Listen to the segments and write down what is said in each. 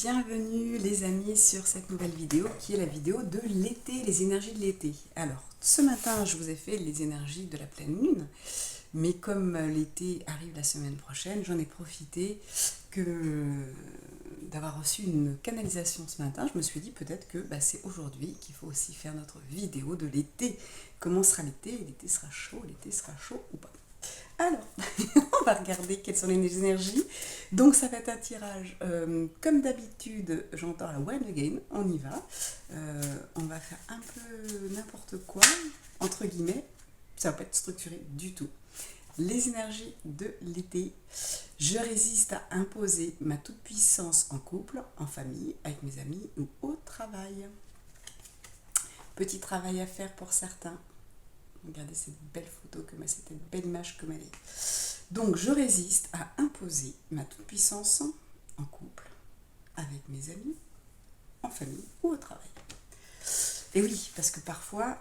Bienvenue les amis sur cette nouvelle vidéo qui est la vidéo de l'été, les énergies de l'été. Alors, ce matin je vous ai fait les énergies de la pleine lune, mais comme l'été arrive la semaine prochaine, j'en ai profité d'avoir reçu une canalisation ce matin. Je me suis dit peut-être que c'est aujourd'hui qu'il faut aussi faire notre vidéo de l'été. Comment sera l'été? L'été sera chaud ou pas? Alors, on va regarder quelles sont les énergies. Donc ça va être un tirage, comme d'habitude, j'entends la One Again, on y va. On va faire un peu n'importe quoi, entre guillemets, ça va pas être structuré du tout. Les énergies de l'été. Je résiste à imposer ma toute-puissance en couple, en famille, avec mes amis ou au travail. Petit travail à faire pour certains. Regardez cette belle photo, cette belle image comme elle est. Donc je résiste à imposer ma toute-puissance en couple, avec mes amis, en famille ou au travail. Et oui, parce que parfois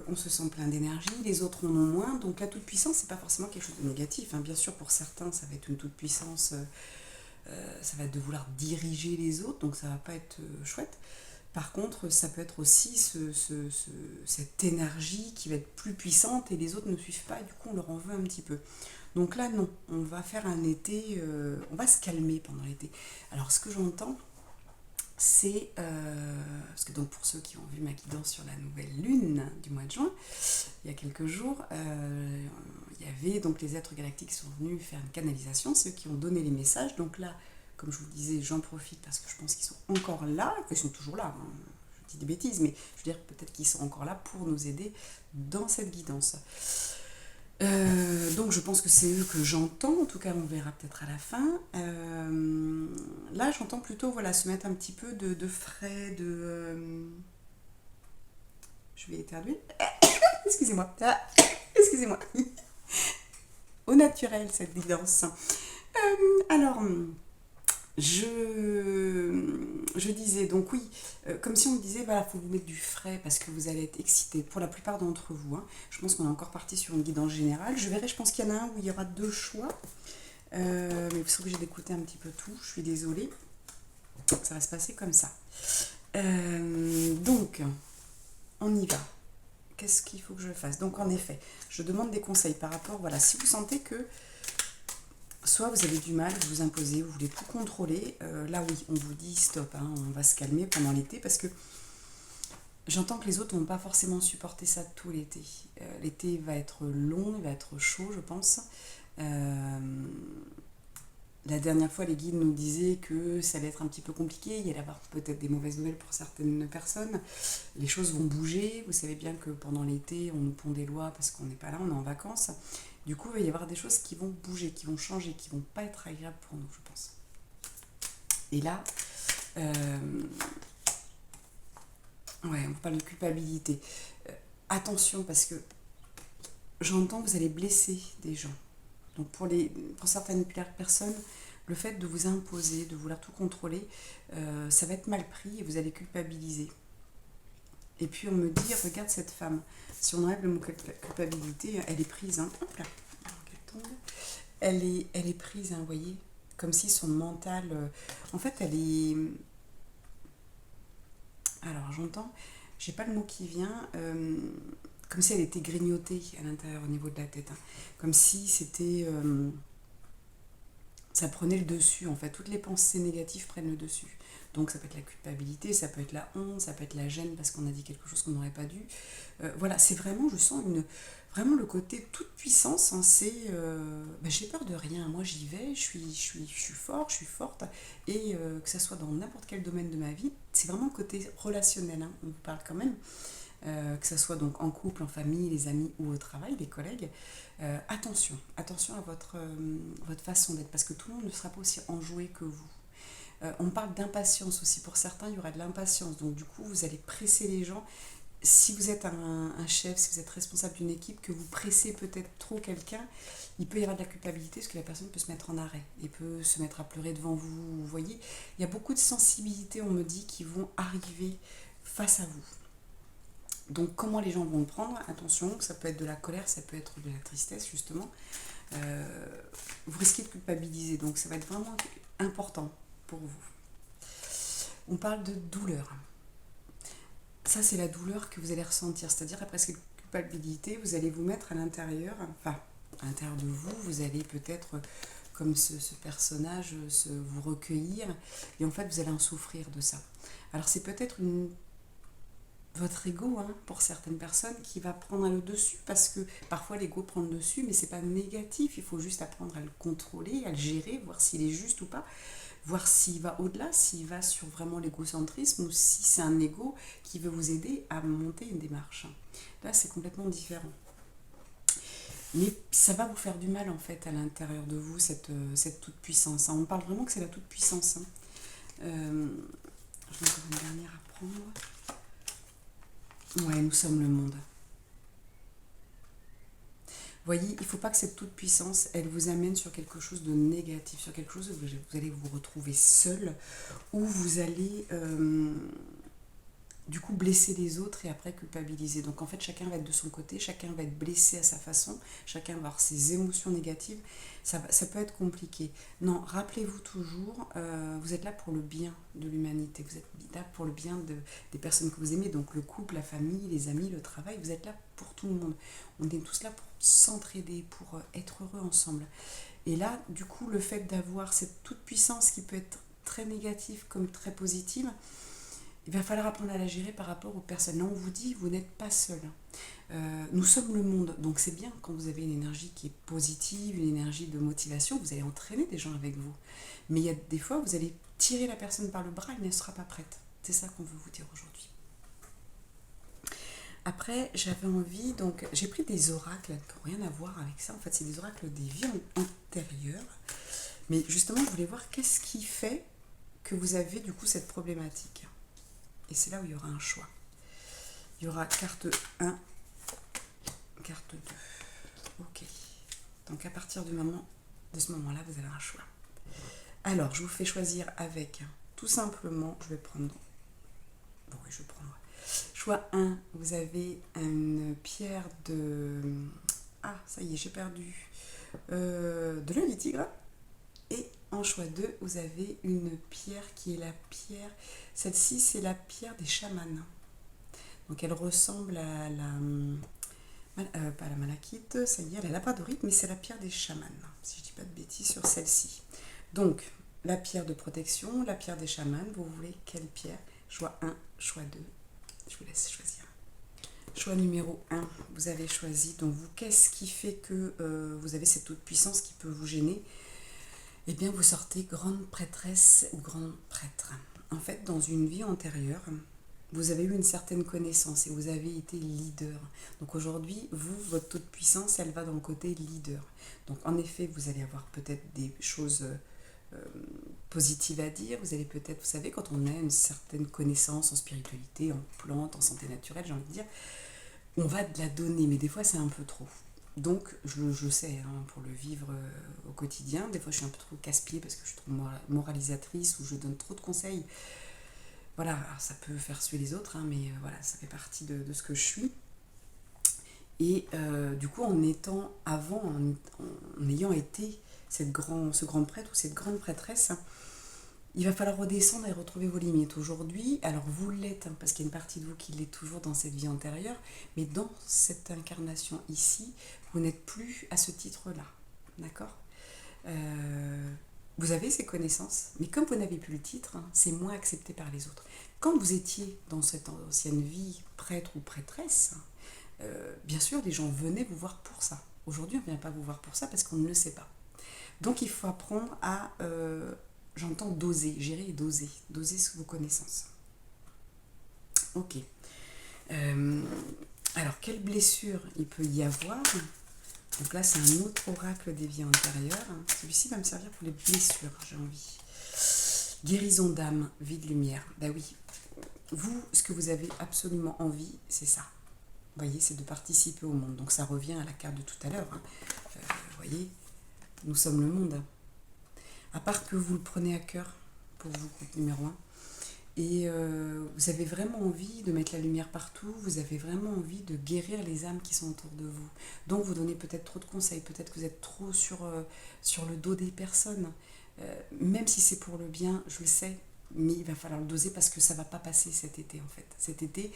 on se sent plein d'énergie, les autres en ont moins, donc la toute-puissance c'est pas forcément quelque chose de négatif. Bien sûr pour certains ça va être une toute-puissance, ça va être de vouloir diriger les autres, donc ça va pas être chouette. Par contre, ça peut être aussi cette énergie qui va être plus puissante et les autres ne suivent pas et du coup on leur en veut un petit peu. Donc là non, on va faire un été, on va se calmer pendant l'été. Alors ce que j'entends, c'est, parce que donc pour ceux qui ont vu ma guidance sur la nouvelle lune du mois de juin, il y a quelques jours, il y avait donc les êtres galactiques qui sont venus faire une canalisation, ceux qui ont donné les messages. Donc là, comme je vous le disais, j'en profite parce que je pense qu'ils sont encore là, ils sont toujours là, je dis des bêtises, mais je veux dire peut-être qu'ils sont encore là pour nous aider dans cette guidance. Donc je pense que c'est eux que j'entends, en tout cas on verra peut-être à la fin. Là j'entends plutôt se mettre un petit peu de frais, je vais éternuer. Excusez-moi. Excusez-moi. Au naturel cette guidance. Alors, je disais, donc oui, comme si on me disait, il faut vous mettre du frais parce que vous allez être excité. Pour la plupart d'entre vous, je pense qu'on est encore parti sur une guidance générale. Je verrai, je pense qu'il y en a un où il y aura deux choix. Mais vous serez obligé d'écouter un petit peu tout, je suis désolée. Ça va se passer comme ça. Donc, on y va. Qu'est-ce qu'il faut que je fasse? Donc en effet, je demande des conseils par rapport, si vous sentez que soit vous avez du mal, vous vous imposez, vous voulez tout contrôler, là oui, on vous dit stop, on va se calmer pendant l'été parce que j'entends que les autres n'ont pas forcément supporté ça tout l'été. L'été va être long, il va être chaud, je pense. La dernière fois, les guides nous disaient que ça allait être un petit peu compliqué, il y allait avoir peut-être des mauvaises nouvelles pour certaines personnes. Les choses vont bouger, vous savez bien que pendant l'été, on nous pond des lois parce qu'on n'est pas là, on est en vacances. Du coup, il va y avoir des choses qui vont bouger, qui vont changer, qui vont pas être agréables pour nous, je pense. Et là, on parle de culpabilité. Attention, parce que j'entends que vous allez blesser des gens. Donc pour certaines personnes, le fait de vous imposer, de vouloir tout contrôler, ça va être mal pris et vous allez culpabiliser. Et puis on me dit, regarde cette femme, si on enlève le mot culpabilité, elle est prise, hop là, elle est prise, vous voyez, comme si son mental, en fait elle est, alors j'entends, j'ai pas le mot qui vient, comme si elle était grignotée à l'intérieur au niveau de la tête, comme si c'était, ça prenait le dessus en fait, toutes les pensées négatives prennent le dessus. Donc ça peut être la culpabilité, ça peut être la honte, ça peut être la gêne parce qu'on a dit quelque chose qu'on n'aurait pas dû. C'est vraiment, je sens vraiment le côté toute puissance, c'est j'ai peur de rien, moi j'y vais, je suis fort, je suis forte, et que ça soit dans n'importe quel domaine de ma vie, c'est vraiment le côté relationnel, on vous parle quand même. Que ce soit donc en couple, en famille, les amis ou au travail, les collègues, attention à votre façon d'être, parce que tout le monde ne sera pas aussi enjoué que vous. On parle d'impatience aussi, pour certains il y aura de l'impatience, donc du coup vous allez presser les gens. Si vous êtes un chef, si vous êtes responsable d'une équipe, que vous pressez peut-être trop quelqu'un, il peut y avoir de la culpabilité parce que la personne peut se mettre en arrêt et peut se mettre à pleurer devant vous. Vous voyez, il y a beaucoup de sensibilités, on me dit, qui vont arriver face à vous. Donc comment les gens vont le prendre? Attention, ça peut être de la colère, ça peut être de la tristesse justement. Vous risquez de culpabiliser, donc ça va être vraiment important pour vous. On parle de douleur. Ça, c'est la douleur que vous allez ressentir, c'est-à-dire après cette culpabilité, vous allez vous mettre à l'intérieur, enfin, à l'intérieur de vous, vous allez peut-être, comme ce personnage, vous recueillir, et en fait, vous allez en souffrir de ça. Alors, c'est peut-être votre ego, hein, pour certaines personnes, qui va prendre le dessus, parce que parfois l'ego prend le dessus, mais c'est pas négatif, il faut juste apprendre à le contrôler, à le gérer, voir s'il est juste ou pas, voir s'il va au-delà, s'il va sur vraiment l'égocentrisme ou si c'est un ego qui veut vous aider à monter une démarche. Là, c'est complètement différent. Mais ça va vous faire du mal en fait à l'intérieur de vous, cette toute-puissance. On parle vraiment que c'est la toute-puissance. J'en ai encore une dernière à prendre. Ouais, nous sommes le monde. Voyez, il ne faut pas que cette toute-puissance, elle vous amène sur quelque chose de négatif, sur quelque chose où vous allez vous retrouver seul, où vous allez du coup blesser les autres et après culpabiliser. Donc en fait, chacun va être de son côté, chacun va être blessé à sa façon, chacun va avoir ses émotions négatives. Ça peut être compliqué. Non, rappelez-vous toujours, vous êtes là pour le bien de l'humanité, vous êtes là pour le bien des personnes que vous aimez, donc le couple, la famille, les amis, le travail, vous êtes là pour tout le monde. On est tous là pour s'entraider, pour être heureux ensemble. Et là, du coup, le fait d'avoir cette toute-puissance qui peut être très négative comme très positive, il va falloir apprendre à la gérer par rapport aux personnes. Là, on vous dit, vous n'êtes pas seul. Nous sommes le monde, donc c'est bien quand vous avez une énergie qui est positive, une énergie de motivation, vous allez entraîner des gens avec vous. Mais il y a des fois, vous allez tirer la personne par le bras, elle ne sera pas prête. C'est ça qu'on veut vous dire aujourd'hui. Après, j'avais envie, donc j'ai pris des oracles qui n'ont rien à voir avec ça. En fait, c'est des oracles des vies antérieures. Mais justement, je voulais voir qu'est-ce qui fait que vous avez du coup cette problématique. Et c'est là où il y aura un choix. Il y aura carte 1, carte 2. Ok. Donc à partir de ce moment-là, vous avez un choix. Alors, je vous fais choisir avec, tout simplement, je vais prendre... Bon, oui, je vais prendre... Choix 1, vous avez une pierre de... Ah, ça y est, j'ai perdu. De l'œil du tigre. Et en choix 2, vous avez une pierre qui est la pierre... Celle-ci, c'est la pierre des chamans. Donc elle ressemble à pas la malachite, ça y est, la labradorite, mais c'est la pierre des chamans, si je ne dis pas de bêtises sur celle-ci. Donc, la pierre de protection, la pierre des chamans, vous voulez quelle pierre? Choix 1, choix 2, je vous laisse choisir. Choix numéro 1, vous avez choisi, donc vous, qu'est-ce qui fait que vous avez cette toute puissance qui peut vous gêner? Eh bien, vous sortez grande prêtresse ou grand prêtre. En fait, dans une vie antérieure, vous avez eu une certaine connaissance et vous avez été leader. Donc aujourd'hui, votre toute puissance, elle va dans le côté leader. Donc en effet, vous allez avoir peut-être des choses positives à dire. Vous allez peut-être, vous savez, quand on a une certaine connaissance en spiritualité, en plantes, en santé naturelle, j'ai envie de dire, on va de la donner, mais des fois c'est un peu trop. Donc, je sais, hein, pour le vivre au quotidien, des fois je suis un peu trop casse-pied parce que je suis trop moralisatrice ou je donne trop de conseils. Voilà, alors ça peut faire suer les autres, hein, mais voilà, ça fait partie de ce que je suis. Et du coup, en étant avant, en ayant été ce grand prêtre ou cette grande prêtresse, il va falloir redescendre et retrouver vos limites. Aujourd'hui, alors vous l'êtes, hein, parce qu'il y a une partie de vous qui l'est toujours dans cette vie antérieure, mais dans cette incarnation ici, vous n'êtes plus à ce titre-là. D'accord ? Vous avez ces connaissances, mais comme vous n'avez plus le titre, hein, c'est moins accepté par les autres. Quand vous étiez dans cette ancienne vie, prêtre ou prêtresse, bien sûr, les gens venaient vous voir pour ça. Aujourd'hui, on ne vient pas vous voir pour ça parce qu'on ne le sait pas. Donc, il faut apprendre à... j'entends doser, gérer et doser vos connaissances. Ok. Alors, quelle blessure il peut y avoir? Donc là, c'est un autre oracle des vies antérieures. Celui-ci va me servir pour les blessures, j'ai envie. Guérison d'âme, vie de lumière. Ben oui, vous, ce que vous avez absolument envie, c'est ça. Vous voyez, c'est de participer au monde. Donc ça revient à la carte de tout à l'heure. Vous voyez, nous sommes le monde. À part que vous le prenez à cœur, pour vous, groupe numéro 1, et vous avez vraiment envie de mettre la lumière partout, vous avez vraiment envie de guérir les âmes qui sont autour de vous. Donc vous donnez peut-être trop de conseils, peut-être que vous êtes trop sur le dos des personnes. Même si c'est pour le bien, je le sais, mais il va falloir le doser parce que ça ne va pas passer cet été en fait. Cet été,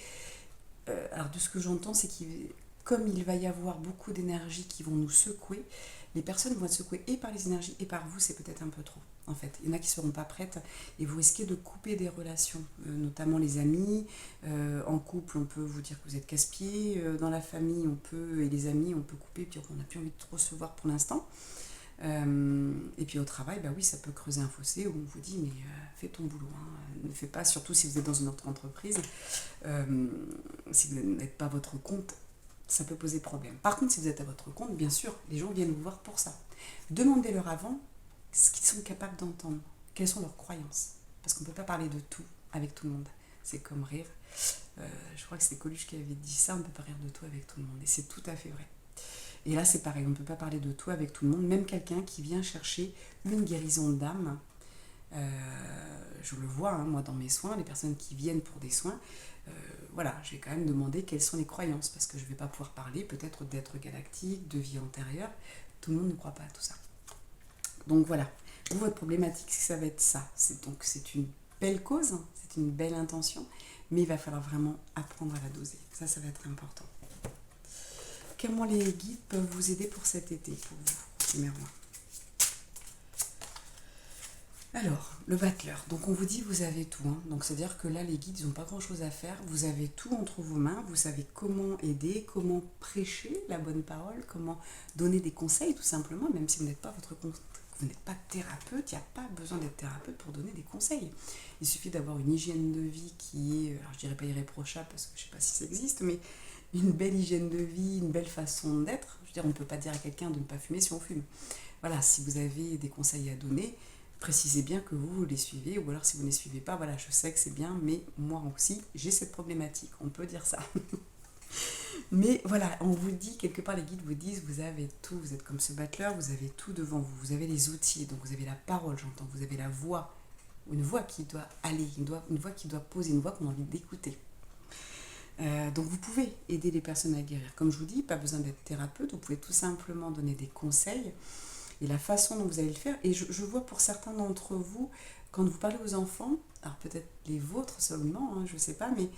alors de ce que j'entends, c'est comme il va y avoir beaucoup d'énergie qui vont nous secouer, les personnes vont être secouées et par les énergies et par vous, c'est peut-être un peu trop. En fait, il y en a qui ne seront pas prêtes et vous risquez de couper des relations, notamment les amis. En couple, on peut vous dire que vous êtes casse-pied. Dans la famille, on peut, et les amis, on peut couper, puis on n'a plus envie de trop se voir pour l'instant. Et puis au travail, bah oui, ça peut creuser un fossé où on vous dit, mais fais ton boulot. Hein. Ne fais pas, surtout si vous êtes dans une autre entreprise, si vous n'êtes pas à votre compte, ça peut poser problème. Par contre, si vous êtes à votre compte, bien sûr, les gens viennent vous voir pour ça. Demandez-leur avant ce qu'ils sont capables d'entendre, quelles sont leurs croyances. Parce qu'on ne peut pas parler de tout avec tout le monde. C'est comme rire. Je crois que c'était Coluche qui avait dit ça, on ne peut pas rire de tout avec tout le monde. Et c'est tout à fait vrai. Et là, c'est pareil, on ne peut pas parler de tout avec tout le monde. Même quelqu'un qui vient chercher une guérison d'âme, je le vois, hein, moi, dans mes soins, les personnes qui viennent pour des soins, voilà, je vais quand même demander quelles sont les croyances, parce que je ne vais pas pouvoir parler peut-être d'être galactique, de vie antérieure. Tout le monde ne croit pas à tout ça. Donc voilà, vous, votre problématique, ça va être ça. C'est une belle cause, c'est une belle intention, mais il va falloir vraiment apprendre à la doser. Ça va être important. Comment les guides peuvent vous aider pour cet été, pour vous, numéro 1. Alors, le battleur. Donc on vous dit vous avez tout. Hein. Donc c'est-à-dire que là, les guides, ils n'ont pas grand-chose à faire. Vous avez tout entre vos mains. Vous savez comment aider, comment prêcher la bonne parole, comment donner des conseils tout simplement, même si vous n'êtes pas vous n'êtes pas thérapeute, il n'y a pas besoin d'être thérapeute pour donner des conseils. Il suffit d'avoir une hygiène de vie qui est, alors je dirais pas irréprochable parce que je ne sais pas si ça existe, mais une belle hygiène de vie, une belle façon d'être. Je veux dire, on ne peut pas dire à quelqu'un de ne pas fumer si on fume. Voilà, si vous avez des conseils à donner, précisez bien que vous les suivez, ou alors si vous ne les suivez pas, voilà, je sais que c'est bien, mais moi aussi, j'ai cette problématique, on peut dire ça. Mais voilà, on vous dit, quelque part les guides vous disent, vous avez tout, vous êtes comme ce battleur, vous avez tout devant vous, vous avez les outils, donc vous avez la parole, j'entends, vous avez la voix, une voix qui doit aller, une voix qui doit poser, une voix qu'on a envie d'écouter. Donc vous pouvez aider les personnes à guérir. Comme je vous dis, pas besoin d'être thérapeute, vous pouvez tout simplement donner des conseils et la façon dont vous allez le faire. Et je vois pour certains d'entre vous, quand vous parlez aux enfants, alors peut-être les vôtres seulement, hein, je ne sais pas, mais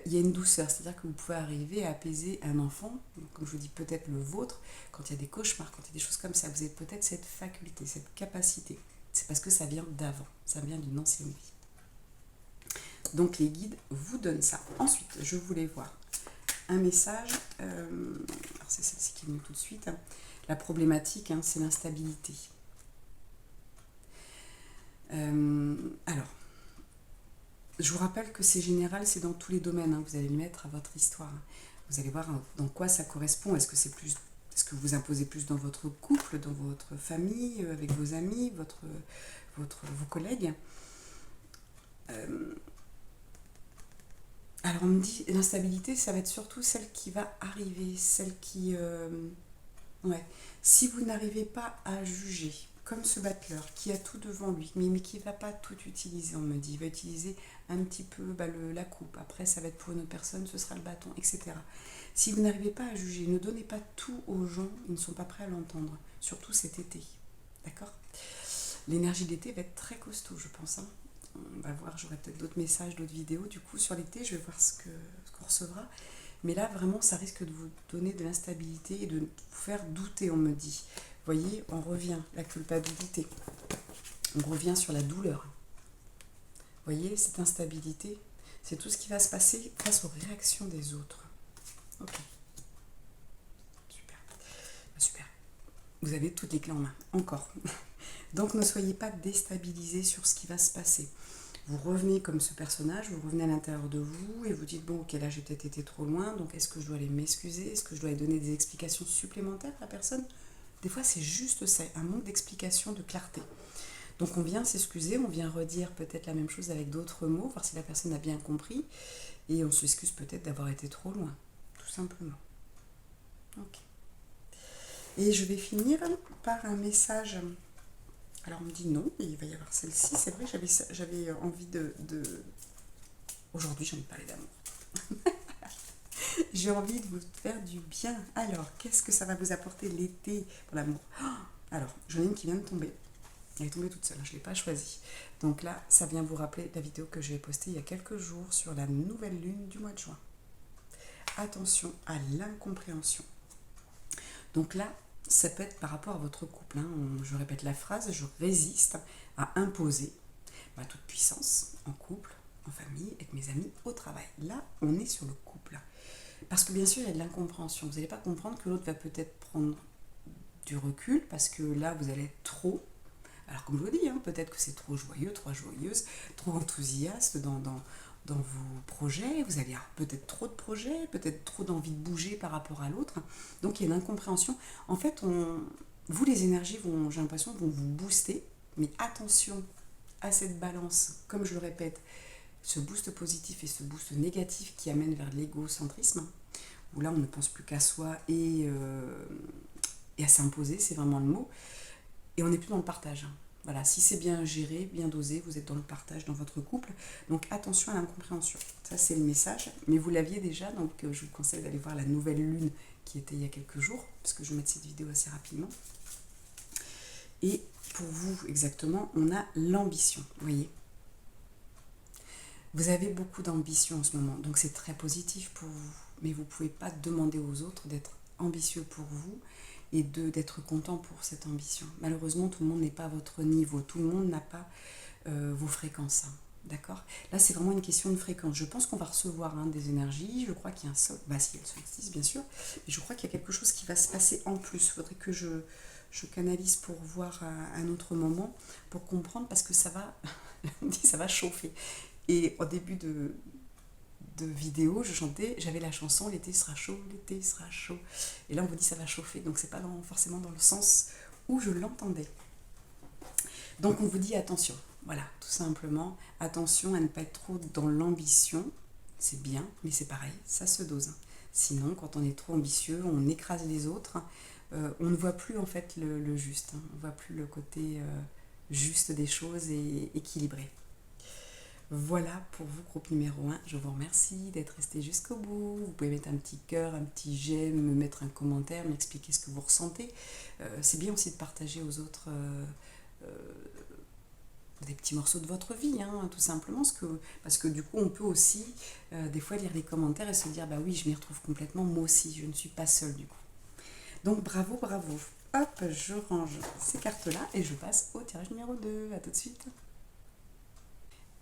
il y a une douceur. C'est-à-dire que vous pouvez arriver à apaiser un enfant, comme je vous dis peut-être le vôtre, quand il y a des cauchemars, quand il y a des choses comme ça. Vous avez peut-être cette faculté, cette capacité. C'est parce que ça vient d'avant, ça vient d'une ancienne vie. Donc les guides vous donnent ça. Ensuite, je voulais voir un message. Alors c'est celle-ci qui est venue tout de suite. Hein. La problématique, hein, c'est l'instabilité. Alors, je vous rappelle que c'est général, c'est dans tous les domaines. Hein, vous allez le mettre à votre histoire. Vous allez voir dans quoi ça correspond. Est-ce que vous imposez plus dans votre couple, dans votre famille, avec vos amis, vos collègues. Alors on me dit, l'instabilité, ça va être surtout celle qui va arriver, celle qui... ouais. Si vous n'arrivez pas à juger, comme ce battleur qui a tout devant lui, mais qui ne va pas tout utiliser, on me dit, il va utiliser un petit peu la coupe, après ça va être pour une autre personne, ce sera le bâton, etc. Si vous n'arrivez pas à juger, ne donnez pas tout aux gens, ils ne sont pas prêts à l'entendre, surtout cet été, d'accord? L'énergie de l'été va être très costaud, je pense, hein. On va voir, j'aurai peut-être d'autres messages, d'autres vidéos du coup sur l'été, je vais voir ce qu'on recevra. Mais là, vraiment, ça risque de vous donner de l'instabilité et de vous faire douter, on me dit. Vous voyez, on revient, la culpabilité. On revient sur la douleur. Vous voyez, cette instabilité, c'est tout ce qui va se passer face aux réactions des autres. Ok. Super. Super. Vous avez toutes les clés en main, encore. Donc ne soyez pas déstabilisés sur ce qui va se passer. Vous revenez comme ce personnage, vous revenez à l'intérieur de vous et vous dites, bon, ok, là j'ai peut-être été trop loin, donc est-ce que je dois aller m'excuser? Est-ce que je dois aller donner des explications supplémentaires à la personne? Des fois, c'est juste ça, un manque d'explication, de clarté. Donc on vient s'excuser, on vient redire peut-être la même chose avec d'autres mots, voir si la personne a bien compris, et on s'excuse peut-être d'avoir été trop loin, tout simplement. Ok. Et je vais finir par un message... Alors on me dit non, il va y avoir celle-ci. C'est vrai, j'avais envie de... Aujourd'hui, j'ai envie de parler d'amour. J'ai envie de vous faire du bien. Alors, qu'est-ce que ça va vous apporter l'été pour l'amour? Alors, j'en ai une qui vient de tomber. Elle est tombée toute seule, je ne l'ai pas choisie. Donc là, ça vient vous rappeler la vidéo que j'ai postée il y a quelques jours sur la nouvelle lune du mois de juin. Attention à l'incompréhension. Donc là, ça peut être par rapport à votre couple. Je répète la phrase, je résiste à imposer ma toute puissance en couple, en famille, avec mes amis, au travail. Là, on est sur le couple. Parce que bien sûr, il y a de l'incompréhension. Vous n'allez pas comprendre que l'autre va peut-être prendre du recul parce que là, vous allez être trop. Alors comme je vous dis, peut-être que c'est trop joyeux, trop joyeuse, trop enthousiaste dans vos projets. Vous allez avoir peut-être trop de projets, peut-être trop d'envie de bouger par rapport à l'autre. Donc il y a une incompréhension. En fait, vous, les énergies, j'ai l'impression, vont vous booster. Mais attention à cette balance, comme je le répète, ce boost positif et ce boost négatif qui amène vers l'égocentrisme, où là on ne pense plus qu'à soi et à s'imposer, c'est vraiment le mot, et on n'est plus dans le partage. Voilà, si c'est bien géré, bien dosé, vous êtes dans le partage dans votre couple, donc attention à l'incompréhension. Ça c'est le message, mais vous l'aviez déjà, donc je vous conseille d'aller voir la nouvelle lune qui était il y a quelques jours, parce que je vais mettre cette vidéo assez rapidement. Et pour vous exactement, on a l'ambition, vous voyez. Vous avez beaucoup d'ambition en ce moment, donc c'est très positif pour vous. Mais vous ne pouvez pas demander aux autres d'être ambitieux pour vous et d'être content pour cette ambition. Malheureusement, tout le monde n'est pas à votre niveau, tout le monde n'a pas vos fréquences. D'accord? Là, c'est vraiment une question de fréquence. Je pense qu'on va recevoir des énergies. Je crois qu'il y a un sol. Bah, si, il y a le solstice, bien sûr. Mais je crois qu'il y a quelque chose qui va se passer en plus. Il faudrait que je canalise pour voir à un autre moment, pour comprendre, parce que ça va, ça va chauffer. Et au début de vidéo, j'avais la chanson l'été sera chaud, l'été sera chaud. Et là, on vous dit ça va chauffer, donc c'est pas forcément dans le sens où je l'entendais. Donc on vous dit attention, voilà, tout simplement, attention à ne pas être trop dans l'ambition. C'est bien, mais c'est pareil, ça se dose. Sinon, quand on est trop ambitieux, on écrase les autres. On ne voit plus en fait le juste. On ne voit plus le côté juste des choses et équilibré. Voilà pour vous, groupe numéro 1. Je vous remercie d'être resté jusqu'au bout. Vous pouvez mettre un petit cœur, un petit j'aime, me mettre un commentaire, m'expliquer ce que vous ressentez. C'est bien aussi de partager aux autres des petits morceaux de votre vie, tout simplement. Parce que du coup, on peut aussi des fois lire les commentaires et se dire, bah oui, je m'y retrouve complètement, moi aussi, je ne suis pas seule du coup. Donc bravo, bravo. Hop, je range ces cartes-là et je passe au tirage numéro 2. À tout de suite.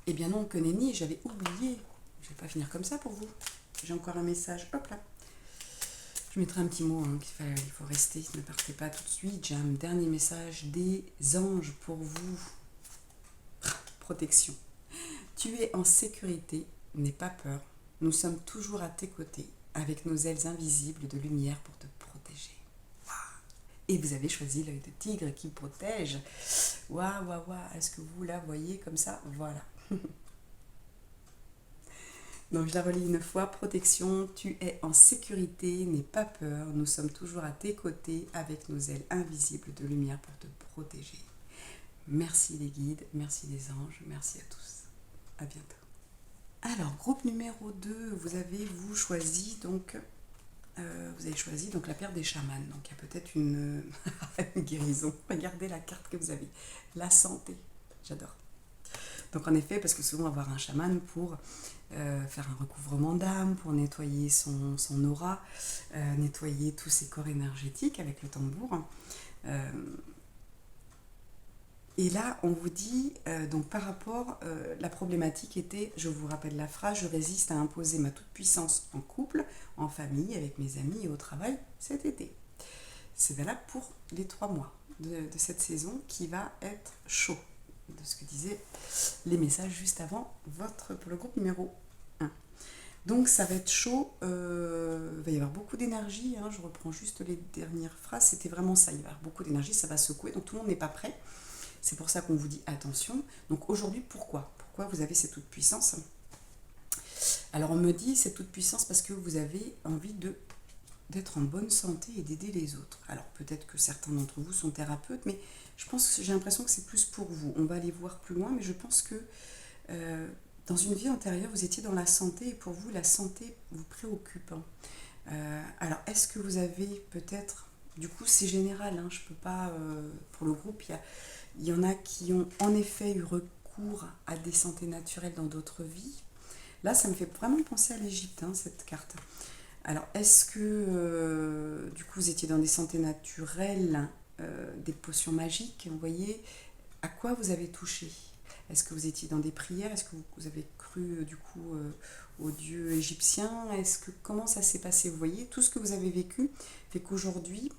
Eh bien non, que nenni, j'avais oublié. Je vais pas finir comme ça pour vous. J'ai encore un message. Hop là. Je mettrai un petit mot il faut rester. Ne partez pas tout de suite. J'ai un dernier message des anges pour vous. Protection. Tu es en sécurité. N'aie pas peur. Nous sommes toujours à tes côtés avec nos ailes invisibles de lumière pour te protéger. Et vous avez choisi l'œil de tigre qui protège. Waouh, waouh, waouh. Est-ce que vous la voyez comme ça? Voilà. Donc je la relis une fois. Protection, tu es en sécurité, n'aie pas peur. Nous sommes toujours à tes côtés avec nos ailes invisibles de lumière pour te protéger. Merci les guides, merci les anges, merci à tous. À bientôt. Alors, groupe numéro 2, vous avez choisi donc la paire des chamans. Donc il y a peut-être une guérison. Regardez la carte que vous avez. La santé. J'adore. Donc en effet, parce que souvent on va voir un chaman pour faire un recouvrement d'âme, pour nettoyer son aura, nettoyer tous ses corps énergétiques avec le tambour. Et là, on vous dit, donc par rapport, la problématique était, je vous rappelle la phrase, je résiste à imposer ma toute-puissance en couple, en famille, avec mes amis et au travail cet été. C'est valable pour les 3 mois de cette saison qui va être chaud, de ce que disaient les messages juste avant pour le groupe numéro 1. Donc ça va être chaud, il va y avoir beaucoup d'énergie, je reprends juste les dernières phrases, c'était vraiment ça, il va y avoir beaucoup d'énergie, ça va secouer, donc tout le monde n'est pas prêt. C'est pour ça qu'on vous dit attention. Donc aujourd'hui, pourquoi vous avez cette toute-puissance? Alors on me dit cette toute-puissance parce que vous avez envie d'être en bonne santé et d'aider les autres. Alors peut-être que certains d'entre vous sont thérapeutes, mais j'ai l'impression que c'est plus pour vous. On va aller voir plus loin, mais je pense que dans une vie antérieure, vous étiez dans la santé et pour vous, la santé vous préoccupe. Alors est-ce que vous avez peut-être... Du coup, c'est général, je ne peux pas... pour le groupe, Il y en a qui ont en effet eu recours à des santé naturelles dans d'autres vies. Là, ça me fait vraiment penser à l'Égypte, hein, cette carte. Alors, est-ce que du coup vous étiez dans des santé naturelles, des potions magiques, vous voyez, à quoi vous avez touché? Est-ce que vous étiez dans des prières? Est-ce que vous avez cru du coup aux dieux égyptiens? Comment ça s'est passé? Vous voyez, tout ce que vous avez vécu fait qu'aujourd'hui,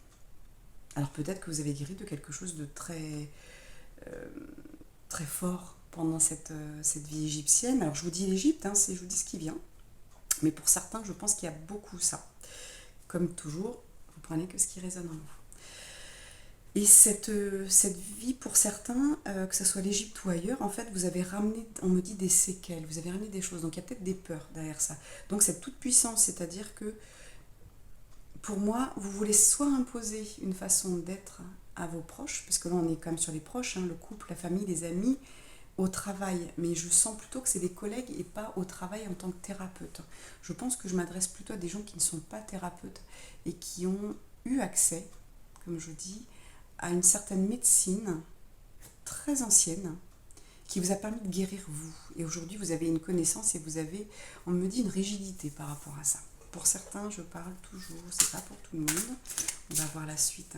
alors peut-être que vous avez guéri de quelque chose de très très fort pendant cette vie égyptienne. Alors je vous dis l'Égypte, hein, je vous dis ce qui vient. Mais pour certains, je pense qu'il y a beaucoup ça. Comme toujours, vous prenez que ce qui résonne en vous. Et cette vie, pour certains, que ce soit l'Égypte ou ailleurs, en fait, vous avez ramené, on me dit, des séquelles, vous avez ramené des choses. Donc il y a peut-être des peurs derrière ça. Donc cette toute puissance, c'est-à-dire que, pour moi, vous voulez soit imposer une façon d'être à vos proches, parce que là on est quand même sur les proches, hein, le couple, la famille, les amis, au travail, mais je sens plutôt que c'est des collègues et pas au travail en tant que thérapeute. Je pense que je m'adresse plutôt à des gens qui ne sont pas thérapeutes et qui ont eu accès, comme je dis, à une certaine médecine très ancienne qui vous a permis de guérir vous. Et aujourd'hui, vous avez une connaissance et vous avez, on me dit, une rigidité par rapport à ça. Pour certains, je parle toujours, c'est pas pour tout le monde. On va voir la suite.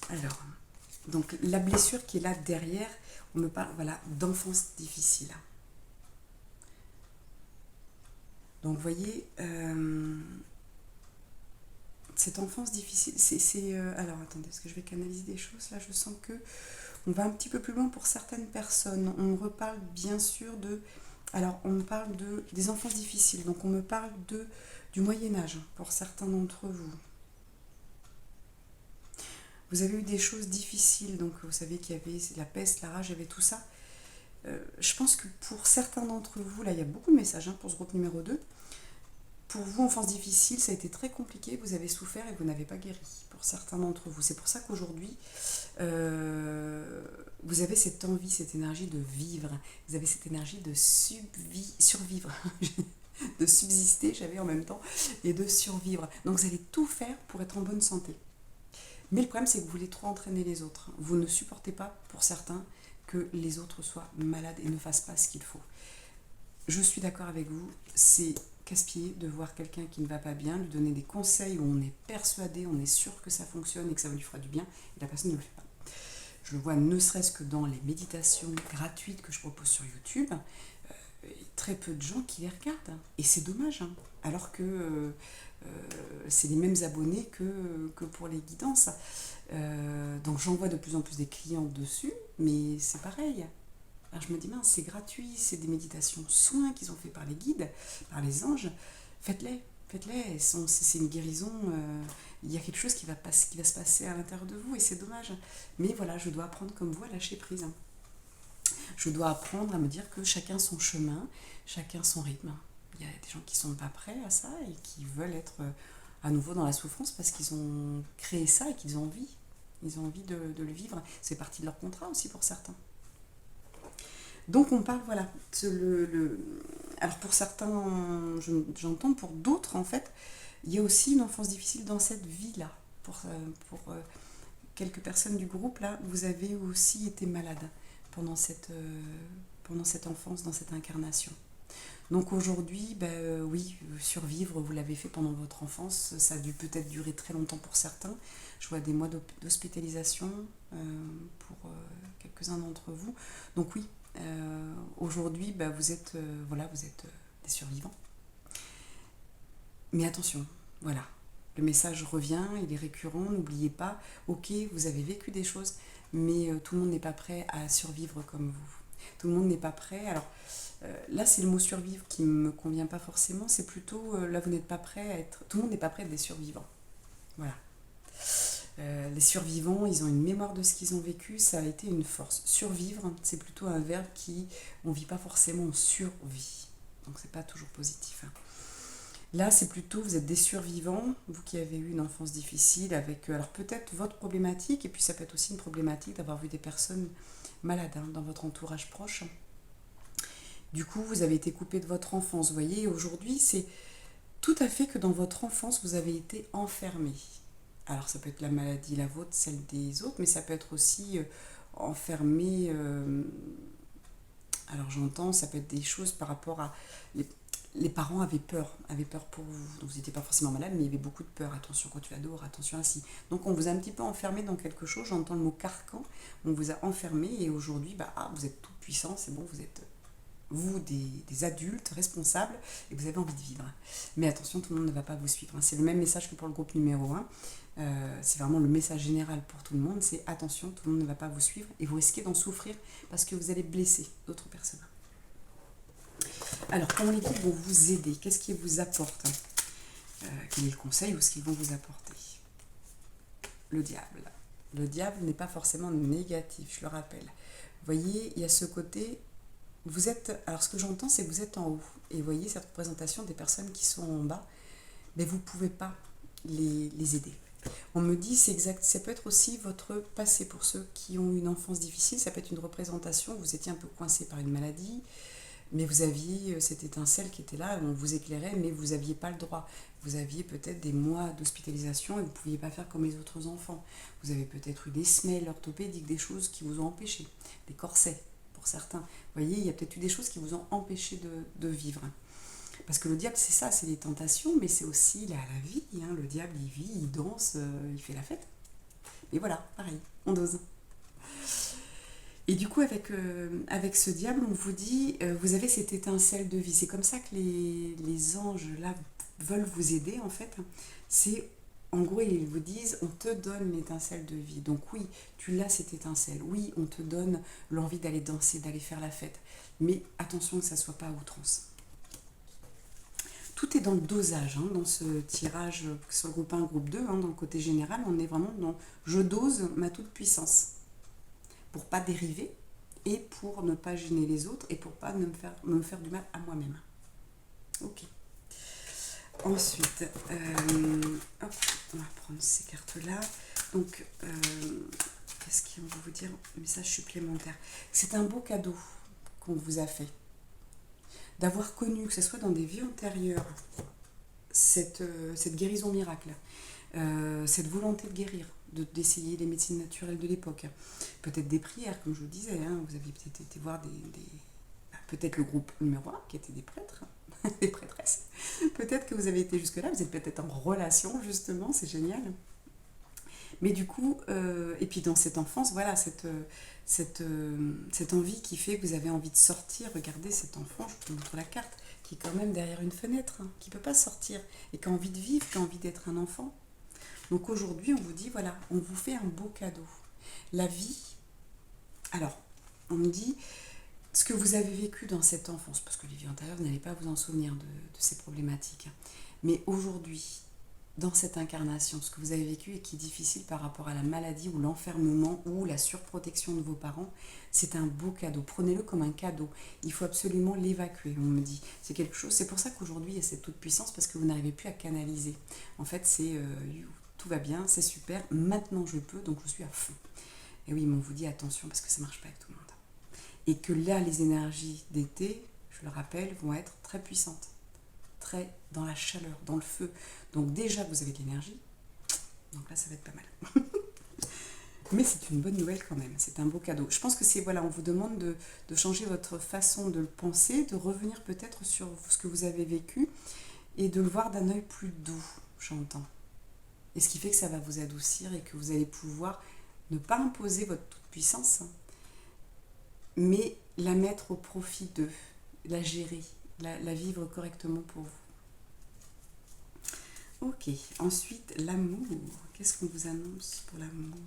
Alors, donc la blessure qui est là derrière, on me parle, voilà, d'enfance difficile. Donc vous voyez, cette enfance difficile, alors attendez, parce que je vais canaliser des choses, là je sens que on va un petit peu plus loin pour certaines personnes. On me reparle bien sûr alors on me parle des enfances difficiles, donc on me parle du Moyen-Âge pour certains d'entre vous. Vous avez eu des choses difficiles, donc vous savez qu'il y avait la peste, la rage, il y avait tout ça. Je pense que pour certains d'entre vous, là il y a beaucoup de messages hein, pour ce groupe numéro 2. Pour vous, enfance difficile, ça a été très compliqué, vous avez souffert et vous n'avez pas guéri, pour certains d'entre vous. C'est pour ça qu'aujourd'hui, vous avez cette envie, cette énergie de vivre, vous avez cette énergie de survivre, de subsister, j'avais en même temps, et de survivre. Donc vous allez tout faire pour être en bonne santé. Mais le problème, c'est que vous voulez trop entraîner les autres. Vous ne supportez pas, pour certains, que les autres soient malades et ne fassent pas ce qu'il faut. Je suis d'accord avec vous, c'est casse-pied de voir quelqu'un qui ne va pas bien, lui donner des conseils où on est persuadé, on est sûr que ça fonctionne et que ça lui fera du bien, et la personne ne le fait pas. Je le vois ne serait-ce que dans les méditations gratuites que je propose sur YouTube, très peu de gens qui les regardent. Et c'est dommage, hein, alors que c'est les mêmes abonnés que pour les guidances. Donc j'envoie de plus en plus des clients dessus, mais c'est pareil. Alors je me dis, mince, c'est gratuit, c'est des méditations soins qu'ils ont fait par les guides, par les anges. Faites-les, faites-les. C'est une guérison. Il y a quelque chose qui va se passer à l'intérieur de vous et c'est dommage. Mais voilà, je dois apprendre comme vous à lâcher prise. Je dois apprendre à me dire que chacun son chemin, chacun son rythme. Il y a des gens qui ne sont pas prêts à ça et qui veulent être à nouveau dans la souffrance parce qu'ils ont créé ça et qu'ils ont envie. Ils ont envie de le vivre. C'est partie de leur contrat aussi pour certains. Donc on parle, voilà, alors pour certains, j'entends, pour d'autres en fait, il y a aussi une enfance difficile dans cette vie-là. Pour quelques personnes du groupe, là, vous avez aussi été malade pendant cette enfance, dans cette incarnation. Donc aujourd'hui, oui, survivre, vous l'avez fait pendant votre enfance, ça a dû peut-être durer très longtemps pour certains. Je vois des mois d'hospitalisation pour quelques-uns d'entre vous. Donc oui, aujourd'hui, vous êtes des survivants. Mais attention, voilà, le message revient, il est récurrent, n'oubliez pas, ok, vous avez vécu des choses, mais tout le monde n'est pas prêt à survivre comme vous. Tout le monde n'est pas prêt. Alors là, c'est le mot survivre qui ne me convient pas forcément, c'est plutôt, là, vous n'êtes pas prêt à être... Tout le monde n'est pas prêt à être des survivants. Voilà. Les survivants, ils ont une mémoire de ce qu'ils ont vécu, ça a été une force. Survivre, c'est plutôt un verbe qui, on ne vit pas forcément en survie. Donc c'est pas toujours positif. Hein. Là, c'est plutôt, vous êtes des survivants, vous qui avez eu une enfance difficile, avec alors peut-être votre problématique, et puis ça peut être aussi une problématique d'avoir vu des personnes malades hein, dans votre entourage proche. Du coup, vous avez été coupé de votre enfance. Vous voyez, aujourd'hui, c'est tout à fait que dans votre enfance, vous avez été enfermé. alors ça peut être la maladie, la vôtre, celle des autres, mais ça peut être aussi enfermé. Alors j'entends, ça peut être des choses par rapport à... Les parents avaient peur pour vous. Donc vous n'étiez pas forcément malade, mais il y avait beaucoup de peur. Attention quand tu adores, attention ainsi. Donc on vous a un petit peu enfermé dans quelque chose, j'entends le mot carcan, on vous a enfermé et aujourd'hui, vous êtes tout puissant, c'est bon, vous êtes vous des adultes responsables et vous avez envie de vivre. Mais attention, tout le monde ne va pas vous suivre. C'est le même message que pour le groupe numéro 1. C'est vraiment le message général pour tout le monde, c'est attention, tout le monde ne va pas vous suivre et vous risquez d'en souffrir parce que vous allez blesser d'autres personnes. Alors, comment les guides vont vous aider? Qu'est-ce qu'ils vous apportent? Quel est le conseil ou ce qu'ils vont vous apporter? Le diable. Le diable n'est pas forcément négatif, je le rappelle. Vous voyez, il y a ce côté, vous êtes, alors ce que j'entends, c'est que vous êtes en haut. Et vous voyez cette représentation des personnes qui sont en bas, mais vous ne pouvez pas les aider. On me dit, c'est exact, ça peut être aussi votre passé pour ceux qui ont une enfance difficile, ça peut être une représentation, vous étiez un peu coincé par une maladie, mais vous aviez cette étincelle qui était là, on vous éclairait, mais vous n'aviez pas le droit. Vous aviez peut-être des mois d'hospitalisation et vous ne pouviez pas faire comme les autres enfants. Vous avez peut-être eu des semelles orthopédiques, des choses qui vous ont empêché, des corsets pour certains. Vous voyez, il y a peut-être eu des choses qui vous ont empêché de vivre. Parce que le diable, c'est ça, c'est les tentations, mais c'est aussi la vie. Hein. Le diable, il vit, il danse, il fait la fête. Et voilà, pareil, on dose. Et du coup, avec ce diable, on vous dit, vous avez cette étincelle de vie. C'est comme ça que les anges, là, veulent vous aider, en fait. C'est, en gros, ils vous disent, on te donne l'étincelle de vie. Donc oui, tu l'as, cette étincelle. Oui, on te donne l'envie d'aller danser, d'aller faire la fête. Mais attention que ça ne soit pas à outrance. Tout est dans le dosage, hein, dans ce tirage, sur le groupe 1, groupe 2, hein, dans le côté général, on est vraiment dans « je dose ma toute puissance ». Pour pas dériver et pour ne pas gêner les autres et pour pas me faire du mal à moi-même. Ok. Ensuite, hop, on va prendre ces cartes-là. Donc, qu'est-ce qu'on va vous dire? Un message supplémentaire. C'est un beau cadeau qu'on vous a fait. D'avoir connu, que ce soit dans des vies antérieures, cette guérison miracle, cette volonté de guérir, d'essayer les médecines naturelles de l'époque. Peut-être des prières, comme je vous disais, hein, vous avez peut-être été voir peut-être le groupe numéro 1, qui était des prêtres, des prêtresses. Peut-être que vous avez été jusque-là, vous êtes peut-être en relation, justement, c'est génial. Mais du coup, et puis dans cette enfance, voilà, cette envie qui fait que vous avez envie de sortir. Regardez cet enfant, je vous montre la carte, qui est quand même derrière une fenêtre, hein, qui ne peut pas sortir, et qui a envie de vivre, qui a envie d'être un enfant. Donc aujourd'hui, on vous dit, voilà, on vous fait un beau cadeau. La vie, alors, on me dit, ce que vous avez vécu dans cette enfance, parce que les vies antérieures, vous n'allez pas vous en souvenir de ces problématiques, mais aujourd'hui, dans cette incarnation, ce que vous avez vécu et qui est difficile par rapport à la maladie ou l'enfermement ou la surprotection de vos parents, c'est un beau cadeau. Prenez-le comme un cadeau. Il faut absolument l'évacuer, on me dit. C'est quelque chose, c'est pour ça qu'aujourd'hui, il y a cette toute-puissance, parce que vous n'arrivez plus à canaliser. En fait, c'est... tout va bien, c'est super, maintenant je peux, donc je suis à fond. Et oui, mais on vous dit attention parce que ça ne marche pas avec tout le monde. Et que là, les énergies d'été, je le rappelle, vont être très puissantes, très dans la chaleur, dans le feu. Donc déjà, vous avez de l'énergie, donc là, ça va être pas mal. Mais c'est une bonne nouvelle quand même, c'est un beau cadeau. Je pense que c'est, voilà, on vous demande de changer votre façon de le penser, de revenir peut-être sur ce que vous avez vécu et de le voir d'un œil plus doux, j'entends. Et ce qui fait que ça va vous adoucir et que vous allez pouvoir ne pas imposer votre toute-puissance, mais la mettre au profit d'eux, la gérer, la vivre correctement pour vous. Ok, ensuite l'amour. Qu'est-ce qu'on vous annonce pour l'amour?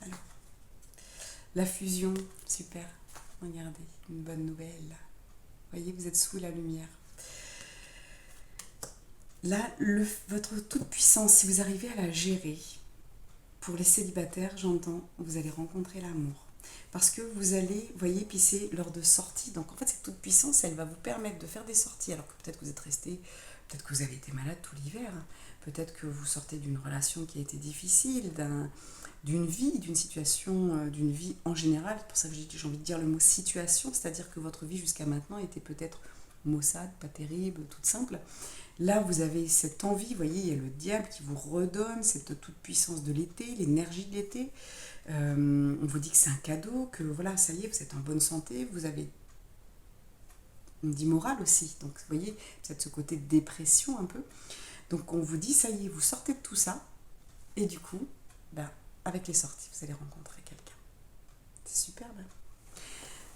Alors, la fusion, super. Regardez, une bonne nouvelle. Vous voyez, vous êtes sous la lumière. Là, votre toute-puissance, si vous arrivez à la gérer, pour les célibataires, j'entends, vous allez rencontrer l'amour. Parce que vous allez, vous voyez, puis c'est lors de sorties. Donc en fait, cette toute-puissance, elle va vous permettre de faire des sorties. Alors que peut-être que vous êtes resté, peut-être que vous avez été malade tout l'hiver. Peut-être que vous sortez d'une relation qui a été difficile, d'une vie, d'une situation, d'une vie en général. C'est pour ça que j'ai envie de dire le mot situation, c'est-à-dire que votre vie jusqu'à maintenant était peut-être maussade, pas terrible, toute simple. Là, vous avez cette envie, vous voyez, il y a le diable qui vous redonne cette toute puissance de l'été, l'énergie de l'été. On vous dit que c'est un cadeau, que voilà, ça y est, vous êtes en bonne santé, vous avez on dit morale aussi. Donc, vous voyez, peut-être ce côté de dépression un peu. Donc, on vous dit, ça y est, vous sortez de tout ça. Et du coup, ben, avec les sorties, vous allez rencontrer quelqu'un. C'est superbe.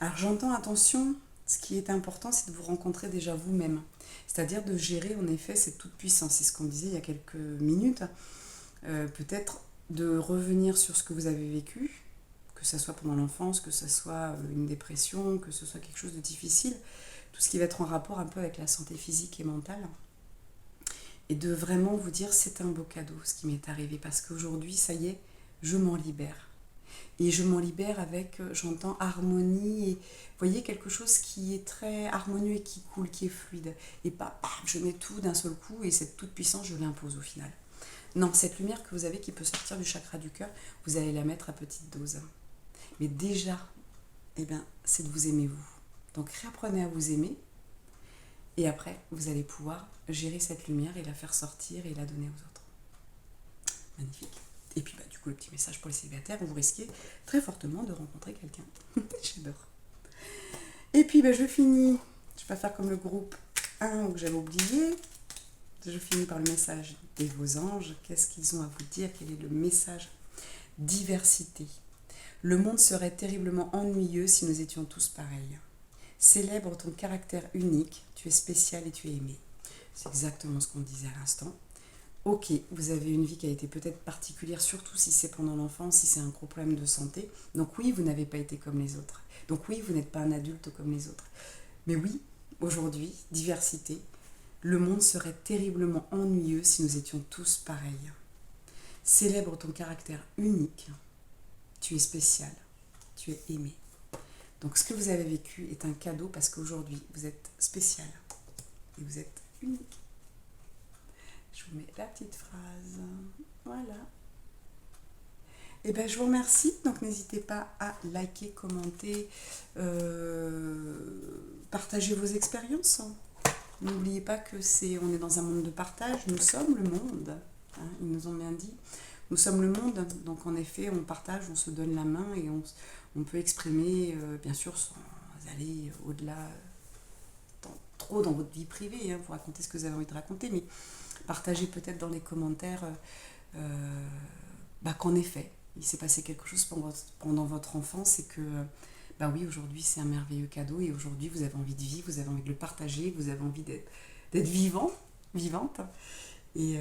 Alors, j'entends, attention, ce qui est important, c'est de vous rencontrer déjà vous-même. C'est-à-dire de gérer, en effet, cette toute-puissance. C'est ce qu'on disait il y a quelques minutes. Peut-être de revenir sur ce que vous avez vécu, que ce soit pendant l'enfance, que ce soit une dépression, que ce soit quelque chose de difficile, tout ce qui va être en rapport un peu avec la santé physique et mentale, et de vraiment vous dire c'est un beau cadeau ce qui m'est arrivé, parce qu'aujourd'hui, ça y est, je m'en libère. Et je m'en libère avec, j'entends, harmonie, et vous voyez, quelque chose qui est très harmonieux et qui coule, qui est fluide, et pas, bam, je mets tout d'un seul coup, et cette toute puissance, je l'impose au final. Non, cette lumière que vous avez qui peut sortir du chakra du cœur, vous allez la mettre à petite dose. Mais déjà, eh bien, c'est de vous aimer vous. Donc réapprenez à vous aimer, et après, vous allez pouvoir gérer cette lumière et la faire sortir et la donner aux autres. Magnifique. Et puis, du coup, le petit message pour les célibataires, vous risquez très fortement de rencontrer quelqu'un. J'adore. Et puis, je finis. Je vais pas faire comme le groupe 1 que j'avais oublié. Je finis par le message de vos anges. Qu'est-ce qu'ils ont à vous dire? Quel est le message? Diversité. Le monde serait terriblement ennuyeux si nous étions tous pareils. Célèbre ton caractère unique, tu es spécial et tu es aimé. C'est exactement ce qu'on disait à l'instant. Ok, vous avez une vie qui a été peut-être particulière, surtout si c'est pendant l'enfance, si c'est un gros problème de santé. Donc oui, vous n'avez pas été comme les autres. Donc oui, vous n'êtes pas un adulte comme les autres. Mais oui, aujourd'hui, diversité, le monde serait terriblement ennuyeux si nous étions tous pareils. Célèbre ton caractère unique, tu es spécial, tu es aimé. Donc ce que vous avez vécu est un cadeau parce qu'aujourd'hui, vous êtes spécial et vous êtes unique. Je vous mets la petite phrase. Voilà. Et je vous remercie. Donc n'hésitez pas à liker, commenter, partager vos expériences. N'oubliez pas que on est dans un monde de partage. Nous sommes le monde. Hein, ils nous ont bien dit. Nous sommes le monde. Donc en effet, on partage, on se donne la main et on peut exprimer, bien sûr, sans aller au-delà, trop dans votre vie privée. Hein, vous racontez ce que vous avez envie de raconter, mais partagez peut-être dans les commentaires qu'en effet, il s'est passé quelque chose pendant votre enfance et que, oui, aujourd'hui, c'est un merveilleux cadeau et aujourd'hui, vous avez envie de vivre, vous avez envie de le partager, vous avez envie d'être vivant, vivante. Et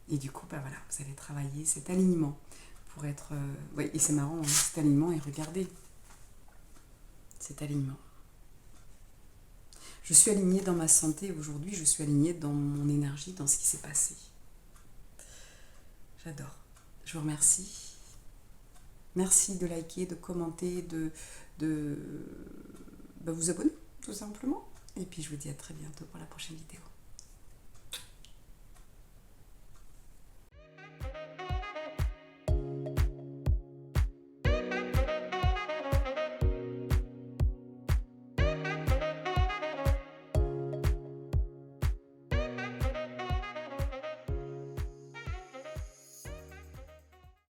du coup, voilà, vous allez travailler cet alignement pour être... et c'est marrant, hein, cet alignement, et regardez, cet alignement. Je suis alignée dans ma santé aujourd'hui, je suis alignée dans mon énergie, dans ce qui s'est passé. J'adore. Je vous remercie. Merci de liker, de commenter, de vous abonner, tout simplement. Et puis je vous dis à très bientôt pour la prochaine vidéo.